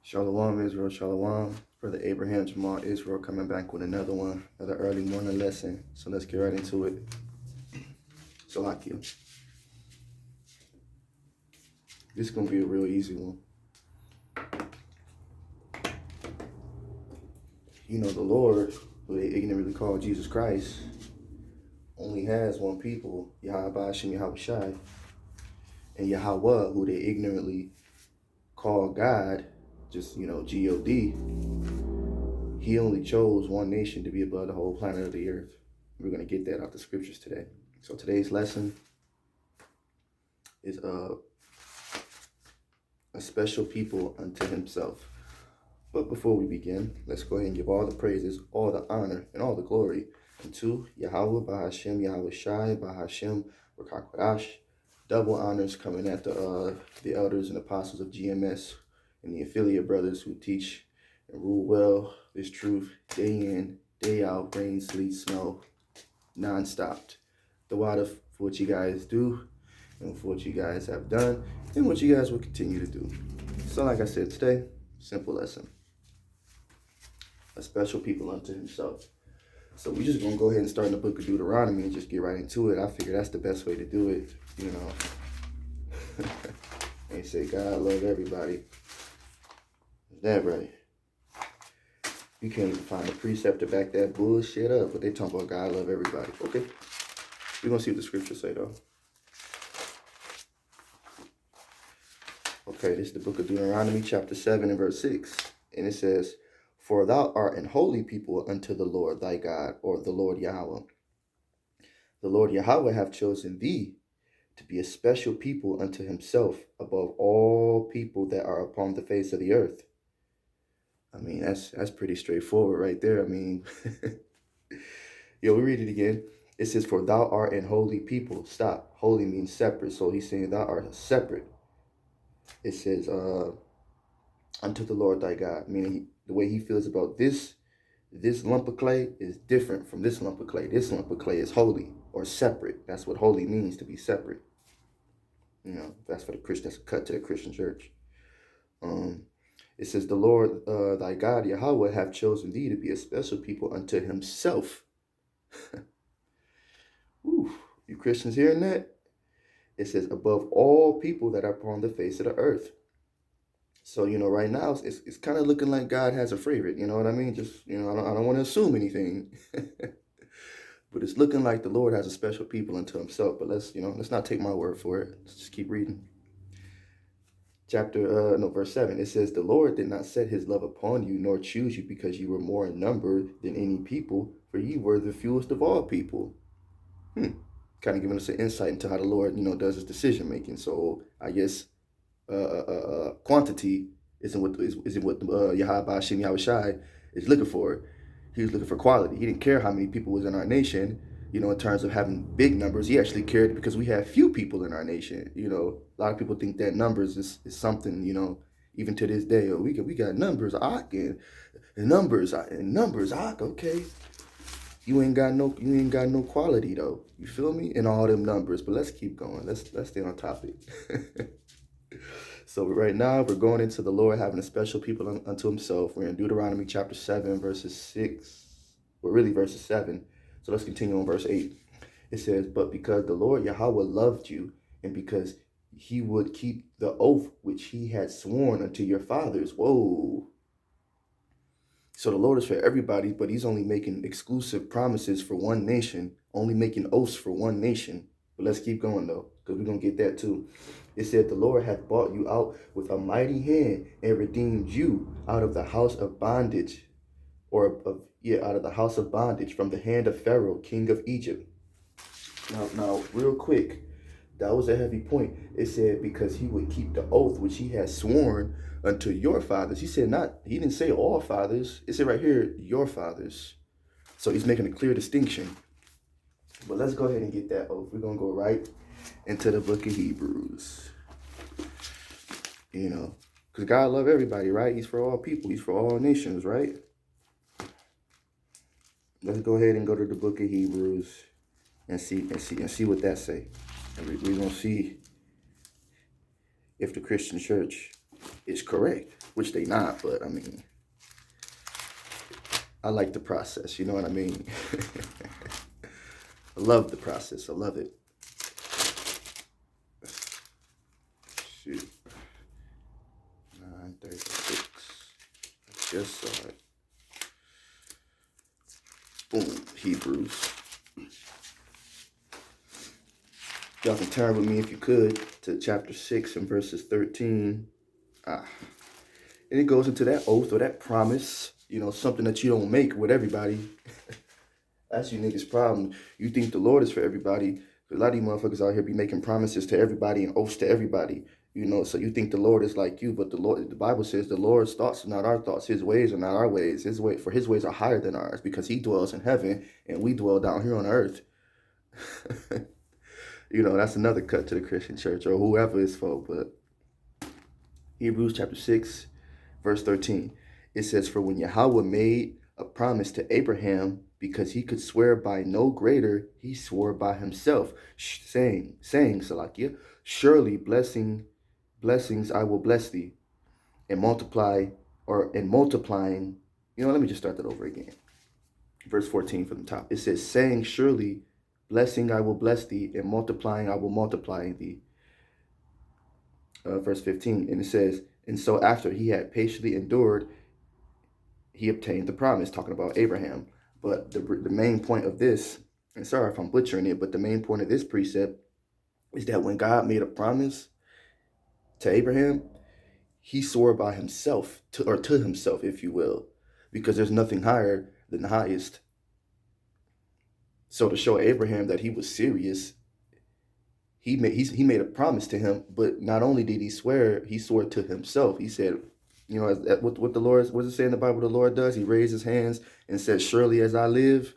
Shalom, Israel, Shalom. Brother Abraham, G'mאל, Israel coming back with another one, another early morning lesson. So let's get right into it. Salakia. This is going to be a real easy one. You know, the Lord, who they ignorantly call Jesus Christ, only has one people, Yahawah, bahasham, Yahawashi, and Yahawah, who they ignorantly call God, just, G-O-D. He only chose one nation to be above the whole planet of the earth. We're going to get that out the scriptures today. So today's lesson is a special people unto himself. But before we begin, let's go ahead and give all the praises, all the honor, and all the glory unto Yahawah, bahasham, Yahawashi, bahasham, א.ק.א. Double honors coming at the elders and apostles of GMS and the affiliate brothers who teach and rule well this truth day in, day out, rain, sleet, snow, non-stopped. The water for what you guys do and for what you guys have done and what you guys will continue to do. So like I said today, simple lesson. A special people unto himself. So we're just going to go ahead and start in the book of Deuteronomy and just get right into it. I figure that's the best way to do it, They say God love everybody. Is that right? You can't even find a precept to back that bullshit up, but they talking about God love everybody. Okay. We're going to see what the scriptures say, though. Okay, this is the book of Deuteronomy, chapter 7 and verse 6. And it says, "For thou art an holy people unto the Lord thy God," or the Lord Yahawah. "The Lord Yahawah hath chosen thee to be a special people unto himself above all people that are upon the face of the earth." I mean, that's pretty straightforward right there. I mean, we read it again. It says, "For thou art an holy people." Stop. Holy means separate. So he's saying thou art separate. It says, unto the Lord thy God, meaning the way he feels about this lump of clay is different from this lump of clay. This lump of clay is holy or separate. That's what holy means, to be separate. That's for the Christian. That's a cut to the Christian church. It says, "The Lord thy God, Yahawah, hath chosen thee to be a special people unto himself." Ooh, you Christians hearing that? It says, above all people that are upon the face of the earth. So, right now, it's kind of looking like God has a favorite. You know what I mean? Just, I don't want to assume anything. But it's looking like the Lord has a special people unto himself. But let's not take my word for it. Let's just keep reading. Verse 7, it says, "The Lord did not set his love upon you, nor choose you because you were more in number than any people, for ye were the fewest of all people." Kind of giving us an insight into how the Lord, does his decision making. So I guess quantity isn't what Yahawah, bahasham, Yahawashi is looking for. He was looking for quality. He didn't care how many people was in our nation, in terms of having big numbers. He actually cared because we have few people in our nation. A lot of people think that numbers is something, even to this day. We got numbers, A.ક., and numbers, A.k. Okay. You ain't got no quality though. You feel me? In all them numbers. But let's keep going. Let's stay on topic. So right now we're going into the Lord having a special people unto himself. We're in Deuteronomy chapter 7, verses 6. Well, really verses 7. So let's continue on verse 8. It says, "But because the Lord Yahawah loved you, and because he would keep the oath which he had sworn unto your fathers." Whoa. So the Lord is for everybody, but he's only making exclusive promises for one nation, only making oaths for one nation. But let's keep going, though, because we're going to get that, too. It said, "The Lord hath brought you out with a mighty hand and redeemed you out of the house of bondage," out of the house of bondage, "from the hand of Pharaoh, king of Egypt." Now, real quick, that was a heavy point. It said, because he would keep the oath which he has sworn unto your fathers. He didn't say all fathers. It said right here, your fathers. So he's making a clear distinction. But let's go ahead and get that oath. We're going to go right into the book of Hebrews. Because God loves everybody, right? He's for all people. He's for all nations, right? Let's go ahead and go to the book of Hebrews and see what that say. And we're going to see if the Christian church is correct, which they not, but I mean, I like the process, you know what I mean? I love the process, I love it. Shoot. 9:36. I just saw it. Boom, Hebrews. Y'all can turn with me if you could to chapter 6 and verses 13. And it goes into that oath or that promise, you know, something that you don't make with everybody. That's you niggas' problem. You think the Lord is for everybody. A lot of you motherfuckers out here be making promises to everybody and oaths to everybody. You know, so you think the Lord is like you, but the Bible says the Lord's thoughts are not our thoughts. His ways are not our ways. His ways are higher than ours because he dwells in heaven and we dwell down here on earth. You know, that's another cut to the Christian church or whoever it's for. But Hebrews chapter 6, verse 13. It says, for when Yahawah made a promise to Abraham, because he could swear by no greater, he swore by himself, saying, Salakia, surely blessings I will bless thee, and multiplying, let me just start that over again. Verse 14 from the top. It says, saying, surely blessing I will bless thee, and multiplying I will multiply thee. Verse 15, and it says, and so after he had patiently endured, he obtained the promise, talking about Abraham. But the main point of this, and sorry if I'm butchering it, but the main point of this precept is that when God made a promise to Abraham, he swore by himself, to himself, if you will, because there's nothing higher than the highest. So to show Abraham that he was serious, he made a promise to him, but not only did he swear, he swore to himself. He said, you know, what the Lord, what does it say in the Bible the Lord does? He raised his hands and said, surely as I live.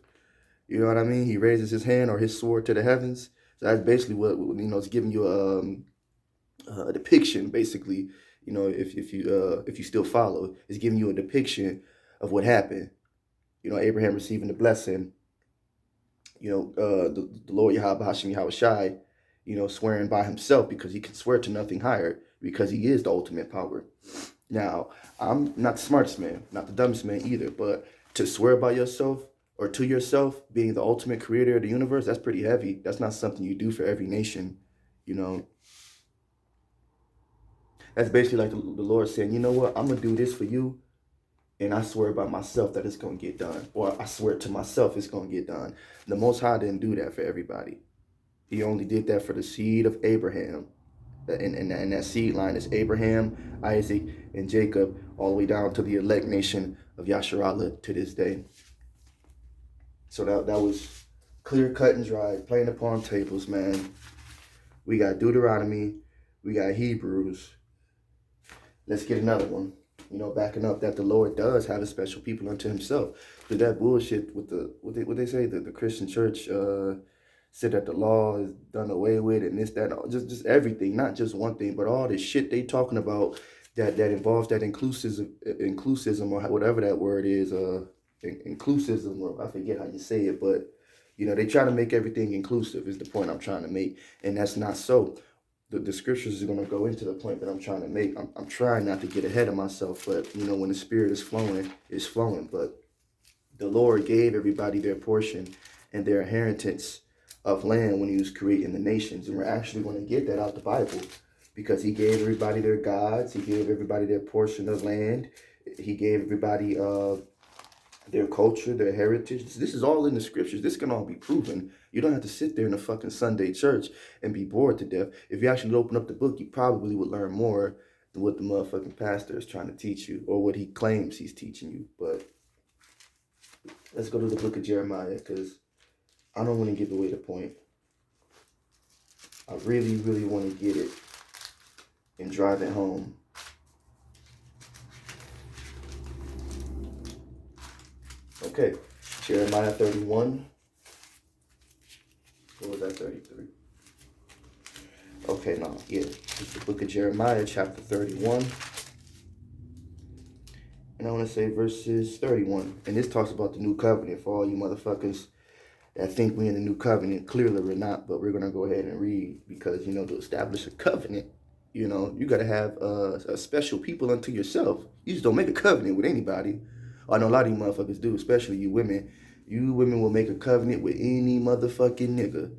You know what I mean? He raises his hand or his sword to the heavens. So that's basically what, you know, it's giving you a depiction, basically. You know, if you still follow, it's giving you a depiction of what happened. You know, Abraham receiving the blessing. You know, the Lord Yahawah, bahasham Yahawashi, you know, swearing by himself because he can swear to nothing higher because he is the ultimate power. Now, I'm not the smartest man, not the dumbest man either, but to swear by yourself or to yourself being the ultimate creator of the universe, that's pretty heavy. That's not something you do for every nation, you know. That's basically like the Lord saying, you know what, I'm going to do this for you, and I swear by myself that it's going to get done. Or I swear to myself it's going to get done. The Most High didn't do that for everybody. He only did that for the seed of Abraham. And that seed line is Abraham, Isaac, and Jacob, all the way down to the elect nation of Yasharallah to this day. So that was clear, cut, and dry, plain upon tables, man. We got Deuteronomy, we got Hebrews. Let's get another one. You know, backing up that the Lord does have a special people unto himself. But that bullshit with what they say, the Christian church said that the law is done away with and this, that, just everything, not just one thing, but all this shit they talking about that involves that inclusism or whatever that word is, inclusism, or I forget how you say it, but you know, they try to make everything inclusive is the point I'm trying to make, and that's not so. The scriptures are going to go into the point that I'm trying to make. I'm trying not to get ahead of myself, but you know, when the Spirit is flowing, it's flowing. But the Lord gave everybody their portion and their inheritance of land when he was creating the nations. And we're actually going to get that out the Bible because he gave everybody their gods. He gave everybody their portion of land. He gave everybody their culture, their heritage. This is all in the scriptures. This can all be proven. You don't have to sit there in a fucking Sunday church and be bored to death. If you actually open up the book, you probably would learn more than what the motherfucking pastor is trying to teach you or what he claims he's teaching you. But let's go to the book of Jeremiah because I don't want to give away the point. I really, really want to get it and drive it home. Okay, Jeremiah 31. What was that, 33? Okay, no, yeah. It's the book of Jeremiah, chapter 31. And I want to say verses 31. And this talks about the new covenant for all you motherfuckers that think we're in the new covenant. Clearly we're not, but we're going to go ahead and read because, you know, to establish a covenant, You know, you got to have a special people unto yourself. You just don't make a covenant with anybody. I know a lot of you motherfuckers do, especially you women. You women will make a covenant with any motherfucking nigga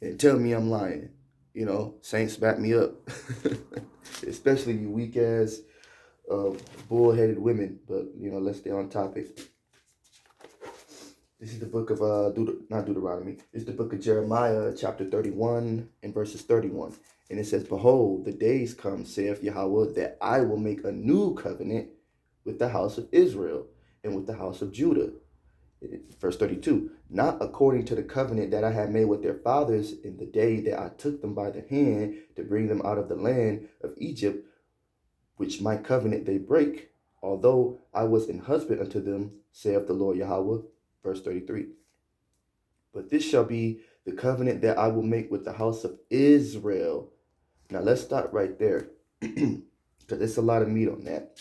and tell me I'm lying. You know, saints back me up. Especially you weak ass, bullheaded women. But, you know, let's stay on topic. This is the book of, not Deuteronomy. It's the book of Jeremiah, chapter 31 and verses 31. And it says, behold, the days come, saith Yahawah, that I will make a new covenant with the house of Israel and with the house of Judah. Verse 32, not according to the covenant that I had made with their fathers in the day that I took them by the hand to bring them out of the land of Egypt, which my covenant they break, although I was an husband unto them, saith the Lord Yahawah. Verse 33, but this shall be the covenant that I will make with the house of Israel. Now let's stop right there, because there's a lot of meat on that.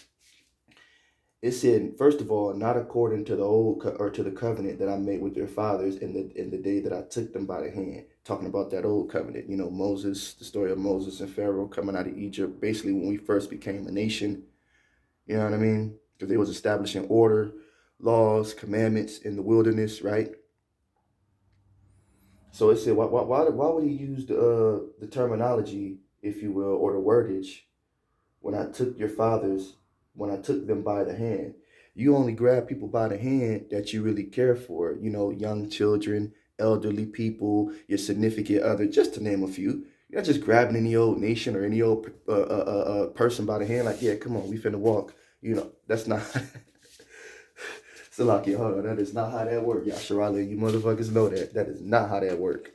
It said, first of all, not according to the old or to the covenant that I made with their fathers in the day that I took them by the hand. Talking about that old covenant, you know, Moses, the story of Moses and Pharaoh coming out of Egypt. Basically, when we first became a nation, you know what I mean? Because they was establishing order, laws, commandments in the wilderness, right? So it said, why would he use the terminology, if you will, or the wordage, when I took your fathers, when I took them by the hand? You only grab people by the hand that you really care for, you know, young children, elderly people, your significant other, just to name a few. You're not just grabbing any old nation or any old person by the hand like, yeah, come on, we finna walk. You know, that's not. Salaki, hold on, that is not how that works. Yasharala, you motherfuckers know that. That is not how that works.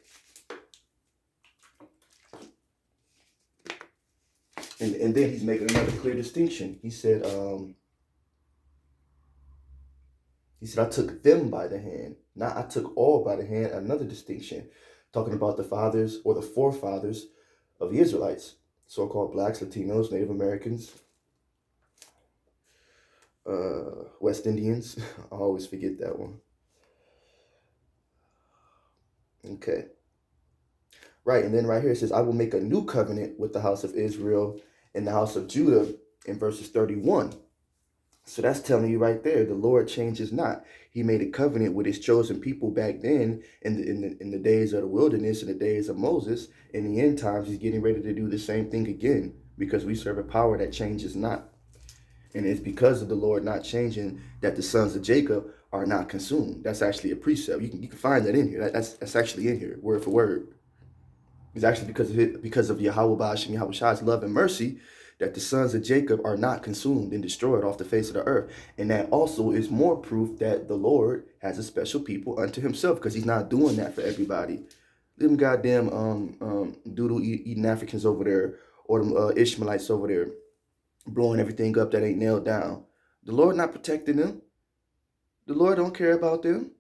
And then he's making another clear distinction. He said, I took them by the hand, not I took all by the hand. Another distinction, talking about the fathers or the forefathers of the Israelites, so-called blacks, Latinos, Native Americans, West Indians. I always forget that one. Okay. Right, and then right here it says, I will make a new covenant with the house of Israel and the house of Judah in verses 31. So that's telling you right there, the Lord changes not. He made a covenant with his chosen people back then in the days of the wilderness, in the days of Moses. In the end times, he's getting ready to do the same thing again, because we serve a power that changes not. And it's because of the Lord not changing that the sons of Jacob are not consumed. That's actually a precept. You can find that in here. That's actually in here, word for word. It's actually because of Yahawah, bahasham, Yahawashi's love and mercy, that the sons of Jacob are not consumed and destroyed off the face of the earth. And that also is more proof that the Lord has a special people unto himself, because he's not doing that for everybody. Them goddamn doodle eating Africans over there, or them Ishmaelites over there, blowing everything up that ain't nailed down. The Lord not protecting them. The Lord don't care about them.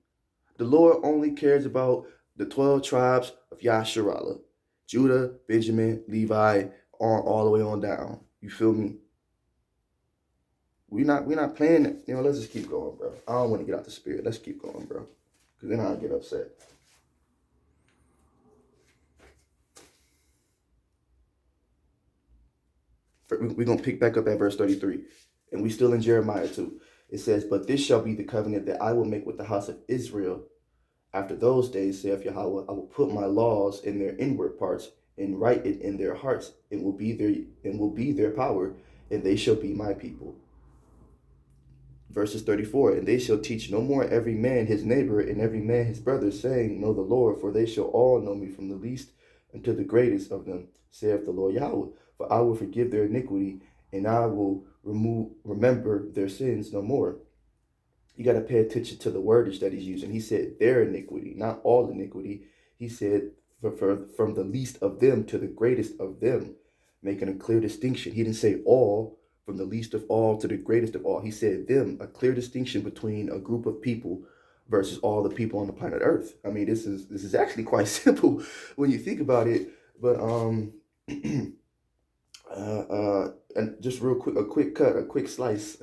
The Lord only cares about the 12 tribes of Yasharallah. Judah, Benjamin, Levi, all the way on down. You feel me? We're not playing it. You know, let's just keep going, bro. I don't want to get out the spirit. Let's keep going, bro. Because then I'll get upset. We're going to pick back up at verse 33. And we still in Jeremiah 2. It says, but this shall be the covenant that I will make with the house of Israel. After those days, saith Yahawah, I will put my laws in their inward parts and write it in their hearts. It will be their power, and they shall be my people. Verses 34, and they shall teach no more every man his neighbor and every man his brother, saying, know the Lord, for they shall all know me, from the least unto the greatest of them, saith the Lord Yahawah. For I will forgive their iniquity, and I will remember their sins no more. You got to pay attention to the wordage that he's using. He said their iniquity, not all iniquity. He said from the least of them to the greatest of them, making a clear distinction. He didn't say all, from the least of all to the greatest of all. He said them, a clear distinction between a group of people versus all the people on the planet Earth. I mean, this is actually quite simple when you think about it. But and just real quick, a quick slice.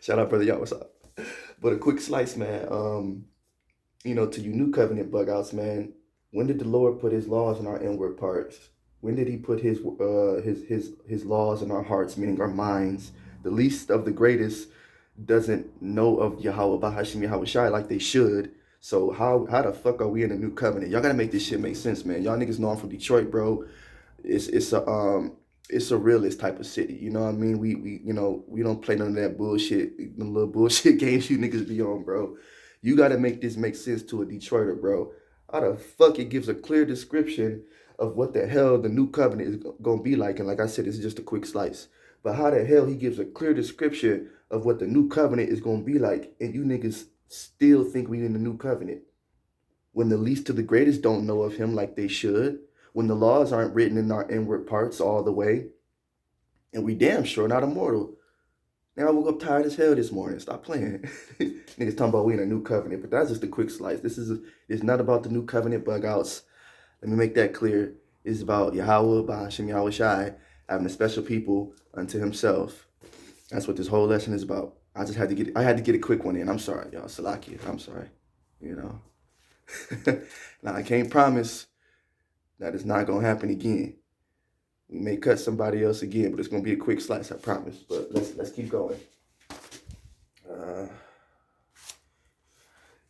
Shout out, brother Yahawashi. But a quick slice, man. You know, to you new covenant bug outs, man. When did the Lord put his laws in our inward parts? When did he put his laws in our hearts, meaning our minds? The least of the greatest doesn't know of Yahawah, bahasham, Yahawashi like they should. So how the fuck are we in a new covenant? Y'all gotta make this shit make sense, man. Y'all niggas know I'm from Detroit, bro. It's a realist type of city. You know what I mean? We we don't play none of that bullshit, the little bullshit games you niggas be on, bro. You gotta make this make sense to a Detroiter, bro. How the fuck it gives a clear description of what the hell the new covenant is gonna be like? And like I said, it's just a quick slice. But how the hell he gives a clear description of what the new covenant is gonna be like, and you niggas still think we in the new covenant? When the least to the greatest don't know of him like they should, when the laws aren't written in our inward parts all the way, and we damn sure not immortal. Now I woke up tired as hell this morning. Stop playing. Niggas talking about we in a new covenant, but that's just a quick slice. It's not about the new covenant bug outs. Let me make that clear. It's about Yahawah, bahasham, Yahawashi, having a special people unto himself. That's what this whole lesson is about. I had to get a quick one in. I'm sorry, y'all. Salakia. I'm sorry. You know. Now I can't promise that it's not gonna happen again. We may cut somebody else again, but it's gonna be a quick slice, I promise. But let's keep going.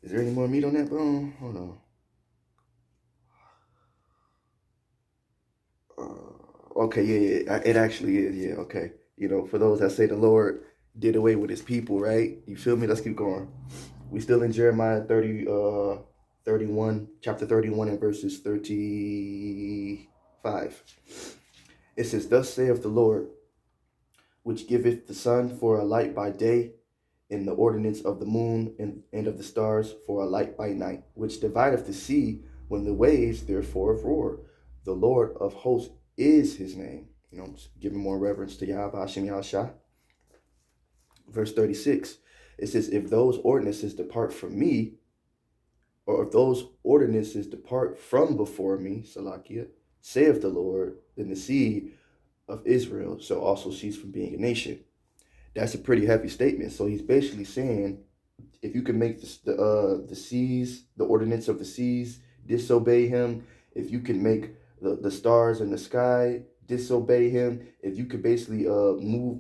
Is there any more meat on that bone? Hold on. Okay, yeah, it actually is. Yeah, okay. You know, for those that say the Lord did away with his people, right? You feel me? Let's keep going. We still in Jeremiah 31, chapter 31 and verses 35. It says, "Thus saith the Lord, which giveth the sun for a light by day, and the ordinance of the moon and of the stars for a light by night, which divideth the sea when the waves therefore roar. The Lord of hosts is his name." You know, giving more reverence to Yahweh, bahasham, Yahawashi. Verse 36, it says, "If those ordinances depart from me, or if those ordinances depart from before me, Salakia, saith the Lord, then the seed of Israel shall also cease from being a nation." That's a pretty heavy statement. So he's basically saying, if you can make the seas, the ordinance of the seas disobey him, if you can make the stars in the sky disobey him, if you could basically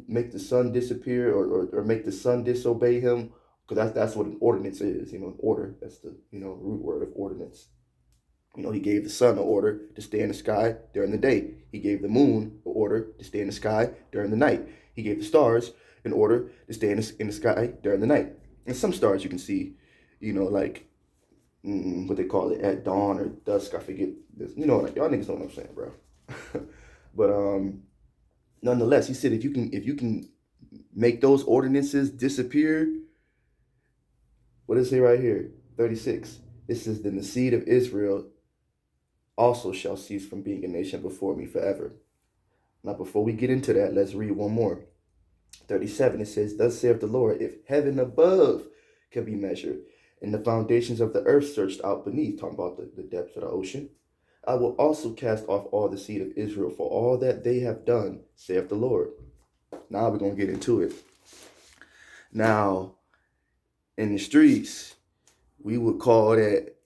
make the sun disappear or make the sun disobey him, because that's what an ordinance is, you know, an order. That's the root word of ordinance. You know, he gave the sun an order to stay in the sky during the day. He gave the moon an order to stay in the sky during the night. He gave the stars an order to stay in the sky during the night. And some stars you can see, you know, like what they call it, at dawn or dusk. I forget this. You know, like, y'all niggas know what I'm saying, bro. But nonetheless, he said if you can make those ordinances disappear, what does it say right here? 36. It says, "Then the seed of Israel also shall cease from being a nation before me forever." Now, before we get into that, let's read one more. 37, it says, "Thus saith the Lord, if heaven above can be measured, and the foundations of the earth searched out beneath," talking about the depths of the ocean, "I will also cast off all the seed of Israel for all that they have done, saith the Lord." Now we're going to get into it. Now, in the streets, we would call that,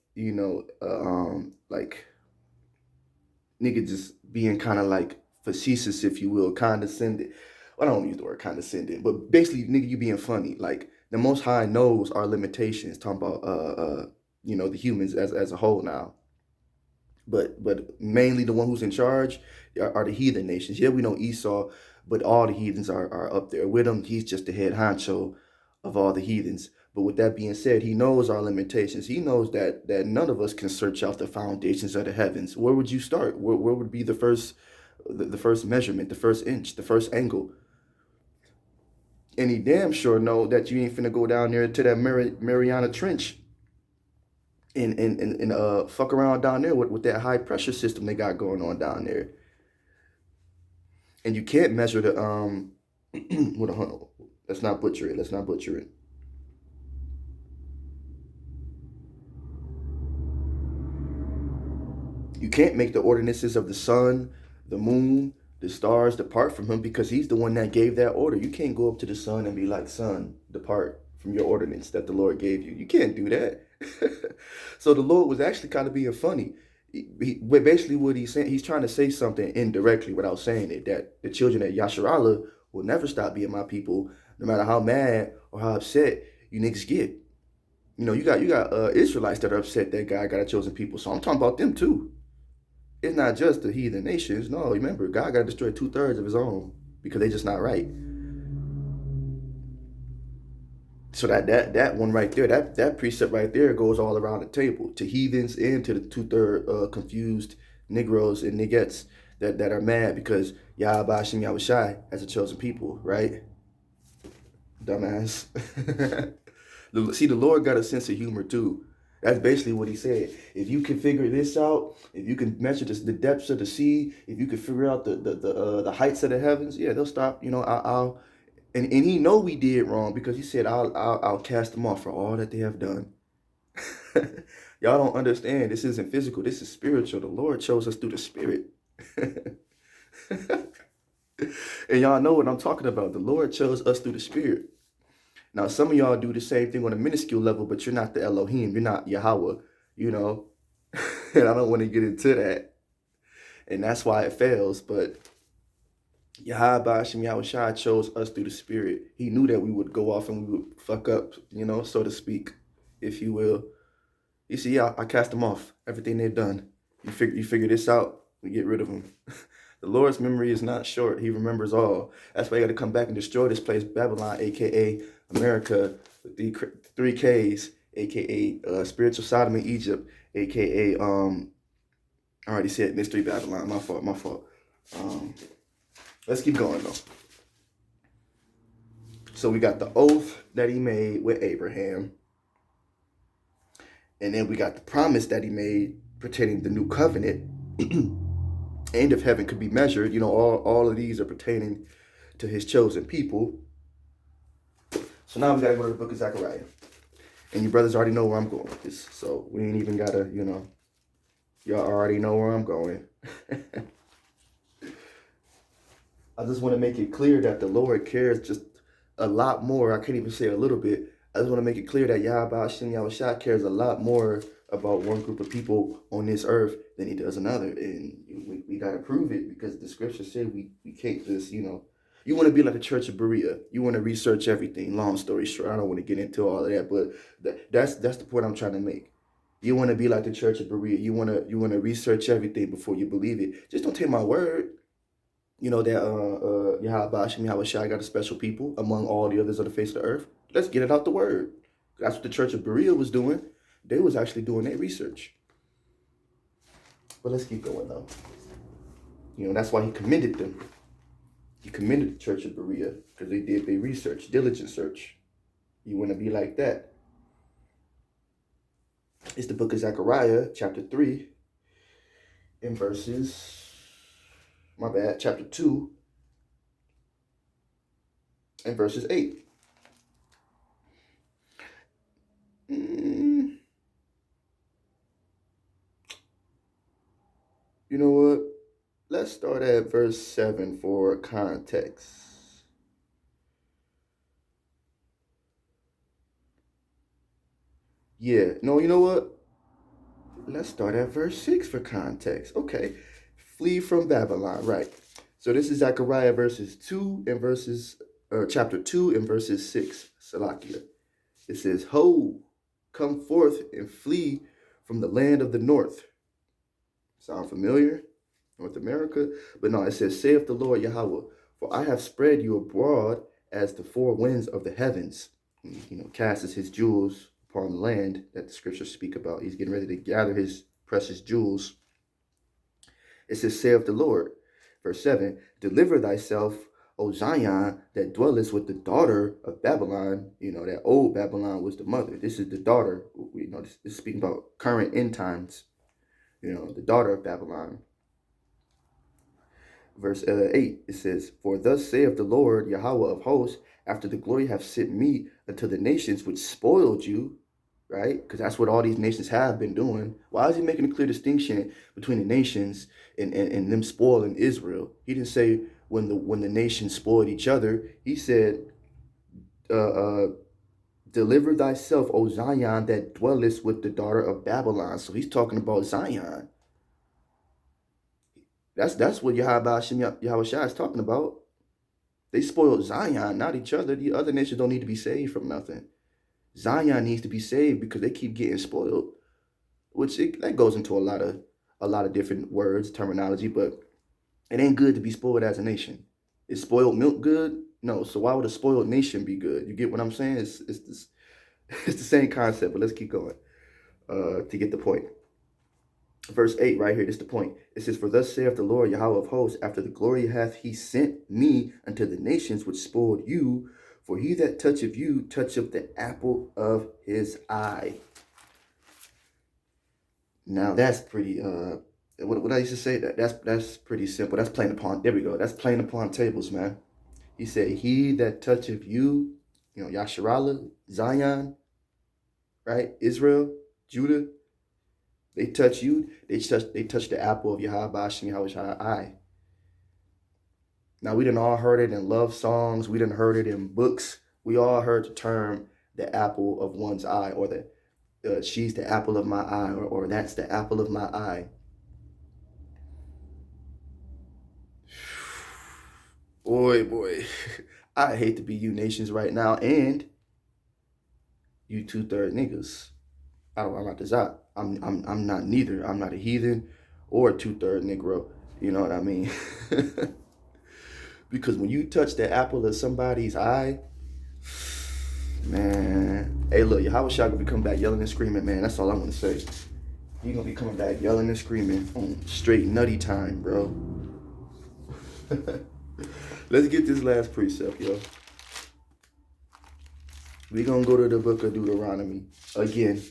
like, nigga just being kind of like facetious, if you will, condescending. I don't use the word condescending, but basically, nigga, you being funny. Like, the Most High knows our limitations, talking about, the humans as a whole now. But mainly the one who's in charge are the heathen nations. Yeah, we know Esau, but all the heathens are up there with him. He's just the head honcho of all the heathens. But with that being said, he knows our limitations. He knows that none of us can search out the foundations of the heavens. Where would you start? Where would be the first measurement, the first inch, the first angle? And he damn sure know that you ain't finna go down there to that Mariana Trench and fuck around down there with that high pressure system they got going on down there. And you can't measure the with a let's not butcher it. You can't make the ordinances of the sun, the moon, the stars depart from him, because he's the one that gave that order. You can't go up to the sun and be like, "Sun, depart from your ordinance that the Lord gave you." You can't do that. So the Lord was actually kind of being funny. Basically what he's saying, he's trying to say something indirectly without saying it, that the children of Yasharallah will never stop being my people, no matter how mad or how upset you niggas get. You got Israelites that are upset that God got a chosen people. So I'm talking about them too. It's not just the heathen nations. No, remember, God got to destroy 2/3 of his own because they just not right. So that one right there, that precept right there goes all around the table to heathens and to the 2/3 confused Negroes and Niggets that are mad because Yahawashi Yahawashi has a chosen people, right? Dumbass. See, the Lord got a sense of humor too. That's basically what he said. If you can figure this out, if you can measure the depths of the sea, if you can figure out the heights of the heavens, yeah, they'll stop. I'll and he know we did wrong because he said I'll cast them off for all that they have done. Y'all don't understand. This isn't physical. This is spiritual. The Lord chose us through the Spirit. And y'all know what I'm talking about. The Lord chose us through the Spirit. Now, some of y'all do the same thing on a minuscule level, but you're not the Elohim. You're not Yahawah, you know. And I don't want to get into that. And that's why it fails. But Yahweh Bahasham Yahawashi chose us through the Spirit. He knew that we would go off and we would fuck up, so to speak, if you will. You see, I cast them off. Everything they've done. You figure this out, we get rid of them. The Lord's memory is not short. He remembers all. That's why you got to come back and destroy this place, Babylon, a.k.a. America, with the 3Ks, a.k.a. Spiritual Sodom in Egypt, a.k.a. I already said Mystery Babylon. My fault. Let's keep going, though. So we got the oath that he made with Abraham. And then we got the promise that he made pertaining to the new covenant. And if heaven could be measured, all of these are pertaining to his chosen people. So now we got to go to the book of Zechariah. And you brothers already know where I'm going with this. So we ain't even got to, y'all already know where I'm going. I just want to make it clear that the Lord cares just a lot more. I can't even say a little bit. I just want to make it clear that Yahawashi cares a lot more about one group of people on this earth than he does another. And we got to prove it because the scriptures say we can't just, you want to be like the Church of Berea. You want to research everything. Long story short, I don't want to get into all of that, but that's the point I'm trying to make. You want to be like the Church of Berea. You want to research everything before you believe it. Just don't take my word. That Yahawashi got a special people among all the others on the face of the earth. Let's get it out the word. That's what the Church of Berea was doing. They was actually doing their research. But let's keep going, though. That's why he commended them. He commended the Church of Berea because they did their research, diligent search. You want to be like that. It's the book of Zechariah, chapter 3, in chapter 2, and verses 8. You know what? Let's start at verse 7 for context. Yeah, no, you know what? Let's start at verse 6 for context. Okay. Flee from Babylon, right. So this is Zechariah chapter 2 and verses 6, Salakia. It says, Ho, come forth and flee from the land of the north. Sound familiar? North America? But no, it says, saith the Lord Yahawah, for I have spread you abroad as the four winds of the heavens. Casts his jewels upon the land that the scriptures speak about. He's getting ready to gather his precious jewels. It says, saith the Lord. Verse 7, deliver thyself, O Zion, that dwellest with the daughter of Babylon. That old Babylon was the mother. This is the daughter. This is speaking about current end times. The daughter of Babylon. Verse 8, it says, for thus saith the Lord, Yahawah of hosts, after the glory have sent me unto the nations which spoiled you, right? Because that's what all these nations have been doing. Why is he making a clear distinction between the nations and them spoiling Israel? He didn't say when the nations spoiled each other. He said, deliver thyself, O Zion, that dwellest with the daughter of Babylon. So he's talking about Zion. That's what Yahawashi is talking about. They spoiled Zion, not each other. The other nations don't need to be saved from nothing. Zion needs to be saved because they keep getting spoiled, that goes into a lot of different words, terminology, but it ain't good to be spoiled as a nation. Is spoiled milk good? No. So why would a spoiled nation be good? You get what I'm saying? It's the same concept, but let's keep going to get the point. Verse 8 right here, this is the point. It says, for thus saith the Lord Yahawah of hosts, after the glory hath he sent me unto the nations which spoiled you, for he that toucheth you toucheth the apple of his eye. Now that's pretty what I used to say, that's pretty simple. That's plain upon, there we go. That's plain upon tables, man. He said, he that toucheth you, Yasharallah, Zion, right? Israel, Judah, they touch you, they touch the apple of Yahawashi, Yahawashi eye. Now we done all heard it in love songs, we done heard it in books. We all heard the term the apple of one's eye, or the she's the apple of my eye, or that's the apple of my eye. Boy, I hate to be you nations right now, and you 2/3 niggas. I'm not the I'm not neither. I'm not a heathen or a 2/3 Negro. You know what I mean? Because when you touch the apple of somebody's eye, man. Hey, look, Yahawashi gonna be coming back yelling and screaming, man. That's all I'm gonna say. He gonna be coming back yelling and screaming on straight nutty time, bro. Let's get this last precept, yo. We gonna go to the book of Deuteronomy again,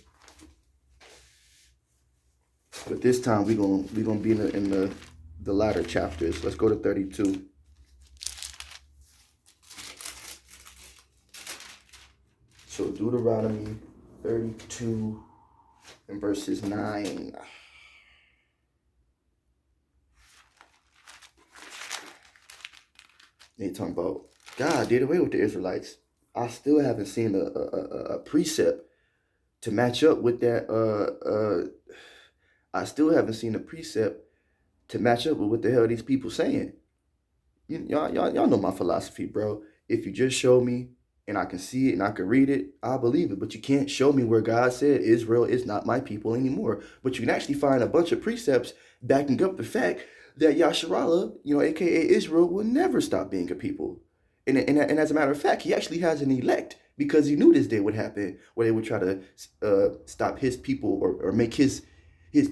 but this time we gonna be in the latter chapters. Let's go to 32. So Deuteronomy 32 and verses 9. They talking about God did away with the Israelites. I still haven't seen a precept to match up with that. I still haven't seen a precept to match up with what the hell these people saying. Y'all know my philosophy, bro. If you just show me and I can see it and I can read it, I believe it. But you can't show me where God said Israel is not my people anymore. But you can actually find a bunch of precepts backing up the fact that Yasharallah, aka Israel, will never stop being a people. And as a matter of fact, he actually has an elect, because he knew this day would happen, where they would try to stop his people or make his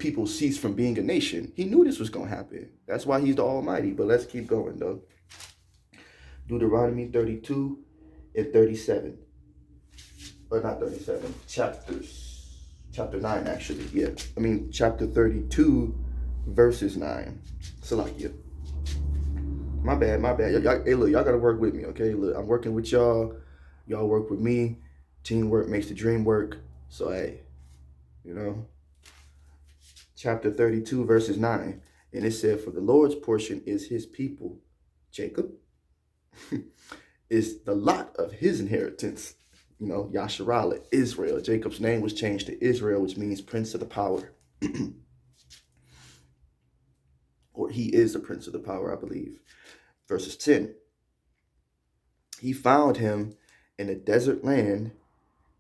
people cease from being a nation. He knew this was going to happen. That's why he's the Almighty. But let's keep going, though. Deuteronomy 32 and 37. Or not 37, chapter 9, actually. Yeah. I mean, chapter 32, verses 9. Salakia. My bad. Hey, look, y'all got to work with me, okay? Look, I'm working with y'all. Y'all work with me. Teamwork makes the dream work. So, hey, chapter 32, verses 9. And it said, for the Lord's portion is his people, Jacob, is the lot of his inheritance. Yasharallah, Israel. Jacob's name was changed to Israel, which means prince of the power. Or he is the prince of the power, I believe. Verses 10. He found him in a desert land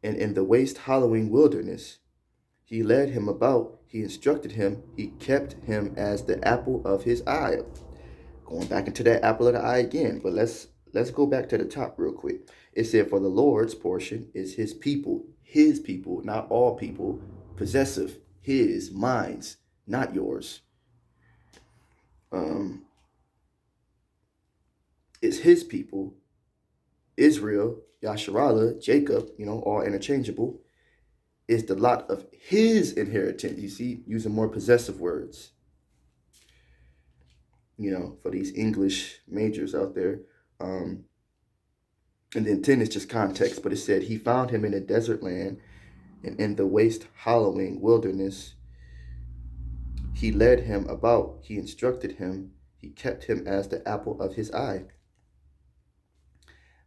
and in the waste hollowing wilderness. He led him about, he instructed him, he kept him as the apple of his eye. Going back into that apple of the eye again, but let's go back to the top real quick. It said, for the Lord's portion is his people, not all people, possessive, his, mine's, not yours. It's his people, Israel, Yasharallah, Jacob, all interchangeable, is the lot of his inheritance. You see, using more possessive words. For these English majors out there. And then 10 is just context, but it said he found him in a desert land and in the waste hollowing wilderness. He led him about, he instructed him, he kept him as the apple of his eye.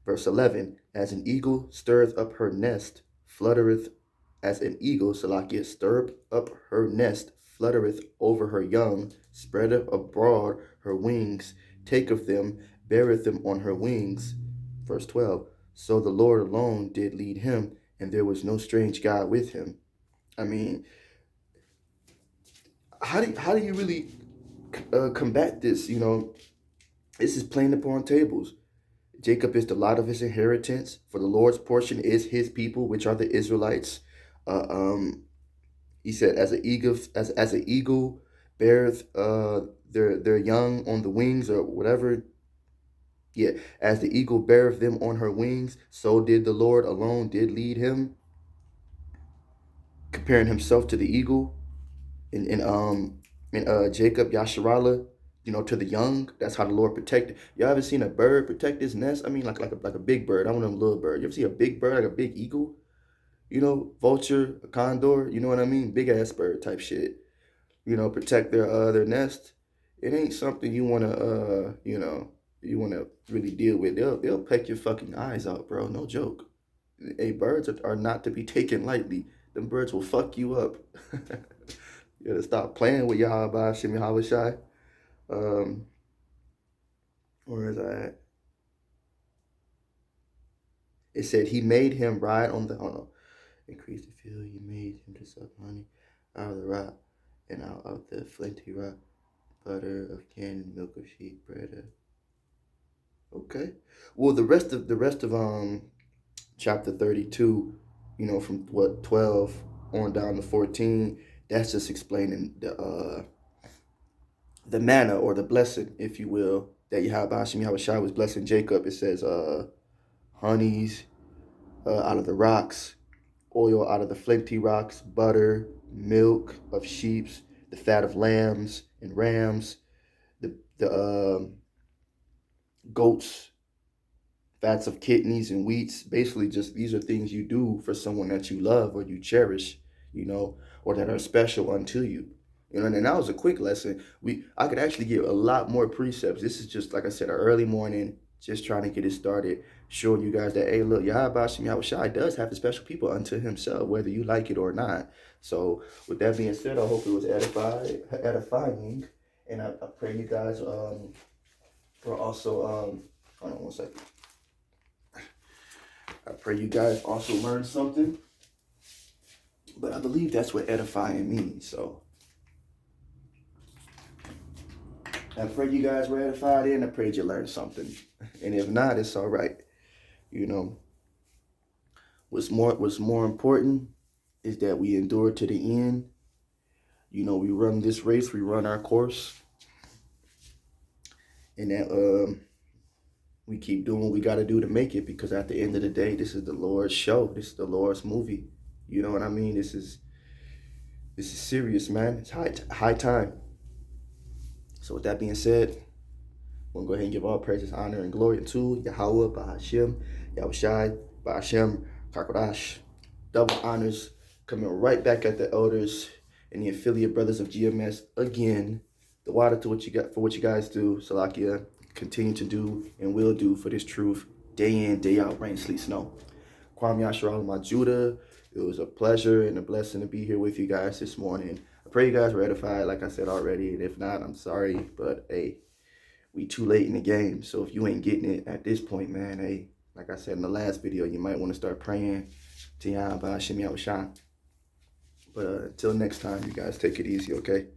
Verse 11, as an eagle stirreth up her nest, fluttereth, as an eagle, Salakia, stirreth up her nest, fluttereth over her young, spreadeth abroad her wings, taketh them, beareth them on her wings. Verse 12. So the Lord alone did lead him, and there was no strange God with him. I mean, how do you really combat this? You know, this is plain upon tables. Jacob is the lot of his inheritance, for the Lord's portion is his people, which are the Israelites. He said, as an eagle beareth their young on the wings, or whatever. Yeah, as the eagle beareth them on her wings, so did the Lord alone did lead him, comparing himself to the eagle. In Jacob Yasharala, you know, to the young. That's how the Lord protected. Y'all ever seen a bird protect his nest? I mean, like a big bird. I want a little bird. You ever see a big bird, like a big eagle? You know, vulture, a condor. You know what I mean? Big ass bird type shit. You know, protect their nest. It ain't something you wanna you wanna really deal with. They'll peck your fucking eyes out, bro. No joke. Hey, birds are not to be taken lightly. Them birds will fuck you up. You gotta stop playing with Yahawah, bahasham, Yahawashi. Where is that? It said he made him ride on the, increase the field. He made him to suck honey out of the rock and out of the flinty rock, butter of cannon, milk of sheep, bread of. Okay. Well, the rest of chapter 32, you know, from what 12 on down to 14, that's just explaining the manna or the blessing, if you will, that Yahawashi was blessing Jacob. It says honeys out of the rocks, oil out of the flinty rocks, butter, milk of sheep, the fat of lambs and rams, the goats, fats of kidneys and wheats. Basically, just these are things you do for someone that you love or you cherish, you know, or that are special unto you. You know, and that was a quick lesson. I could actually give a lot more precepts. This is just, like I said, an early morning, just trying to get it started, showing you guys that, hey, look, Yahawashi does have the special people unto himself, whether you like it or not. So with that being said, I hope it was edifying. And I pray you guys for also, hold on one second. I pray you guys also learned something. But I believe that's what edifying means, so. I pray you guys were edified and I pray you learned something. And if not, it's all right. You know, what's more important is that we endure to the end. You know, we run this race, we run our course. And that we keep doing what we got to do to make it, because at the end of the day, this is the Lord's show. This is the Lord's movie. You know what I mean? This is serious, man. It's high time. So with that being said, we'll go ahead and give all praises, honor, and glory to Yahawah, bahasham, Yahawashi, bahasham, א.ק.א. Double honors coming right back at the elders and the affiliate brothers of GMS again. The water to what you got for what you guys do, Salakia, continue to do and will do for this truth, day in, day out, rain, sleet, snow. Kwam Yasharal, my Judah. It was a pleasure and a blessing to be here with you guys this morning. I pray you guys were edified, like I said already, and if not, I'm sorry, but hey, we too late in the game. So if you ain't getting it at this point, man, hey, like I said in the last video, you might want to start praying to Yahawashi. But until next time, you guys take it easy, okay?